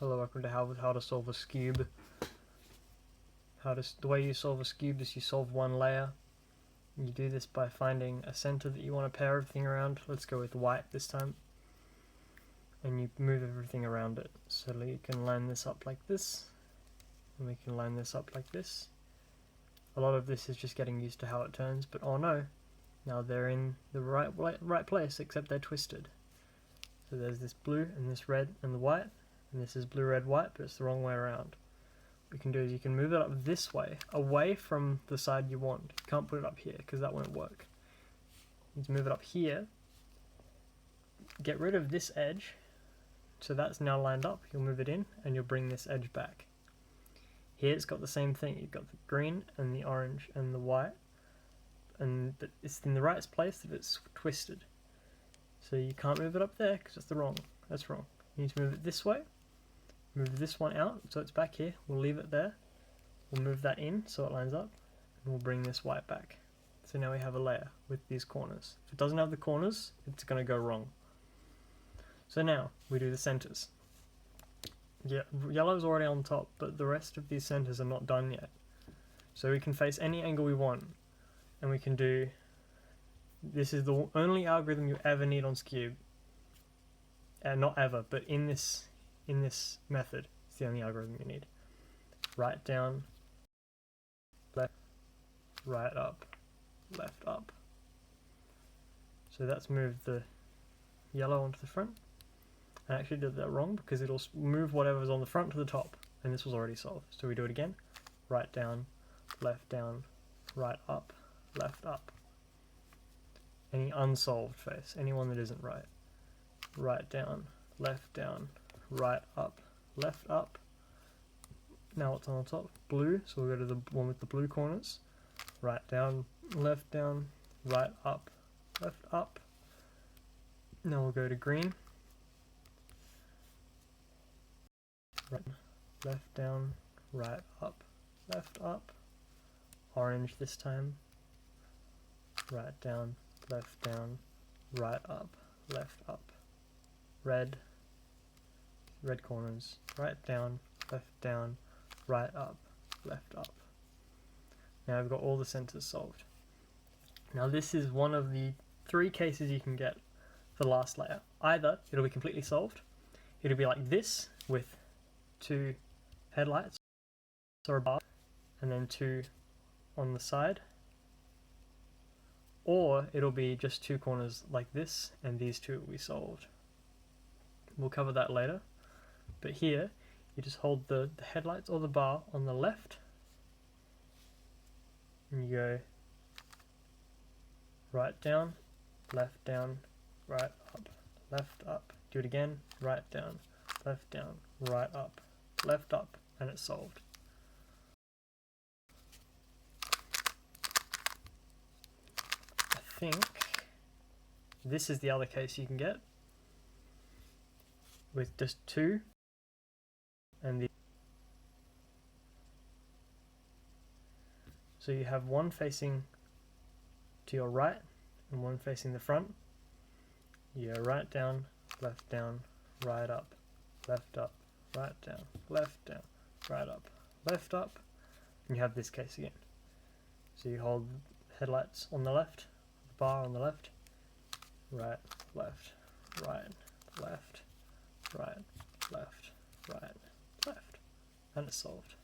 Hello, welcome to how to solve a Skewb. The way you solve a Skewb is you solve one layer. You do this by finding a center that you want to pair everything around. Let's go with white this time. And you move everything around it. So you can line this up like this, and we can line this up like this. A lot of this is just getting used to how it turns, but oh no, now they're in the right place, except they're twisted. So there's this blue and this red and the white, and this is blue, red, white, but it's the wrong way around. What you can do is you can move it up this way, away from the side you want. You can't put it up here because that won't work. You need to move it up here, get rid of this edge, so that's now lined up. You'll move it in and you'll bring this edge back. Here it's got the same thing. You've got the green and the orange and the white, but it's in the right place that it's twisted. So you can't move it up there because that's wrong. You need to move it this way. Move this one out so it's back here. We'll leave it there. We'll move that in so it lines up, and we'll bring this white back. So now we have a layer with these corners. If it doesn't have the corners, it's going to go wrong. So now we do the centers. Yeah, yellow's already on top, but the rest of these centers are not done yet. So we can face any angle we want, and we can do. This is the only algorithm you ever need on Skewb. Not ever, but in this method, it's the only algorithm you need. Right down, left, right up, left up. So that's moved the yellow onto the front. I actually did that wrong because it'll move whatever's on the front to the top, and this was already solved. So we do it again. Right down, right up, left up. Any unsolved face, anyone that isn't right. Right down, right up, left up. Now what's on the top? Blue, so we'll go to the one with the blue corners. Right down, right up, left up. Now we'll go to green. Right, left down, right up, left up. Orange this time. Right down, right up, left up. Red corners, right down, right up, left up. Now I've got all the centers solved. Now this is one of the 3 cases you can get for the last layer. Either it'll be completely solved, it'll be like this with 2 headlights or a bar and then 2 on the side, or it'll be just 2 corners like this and these 2 will be solved. We'll cover that later, but here you just hold the headlights or the bar on the left and you go right down, right up, left up. Do it again, right down, right up, left up, and it's solved. I think this is the other case you can get with just 2 and so you have one facing to your right and one facing the front. You go right down, right up, left up, right down, right up, left up, and you have this case again. So you hold headlights on the left, the bar on the left, right, left, right, left, and it's solved.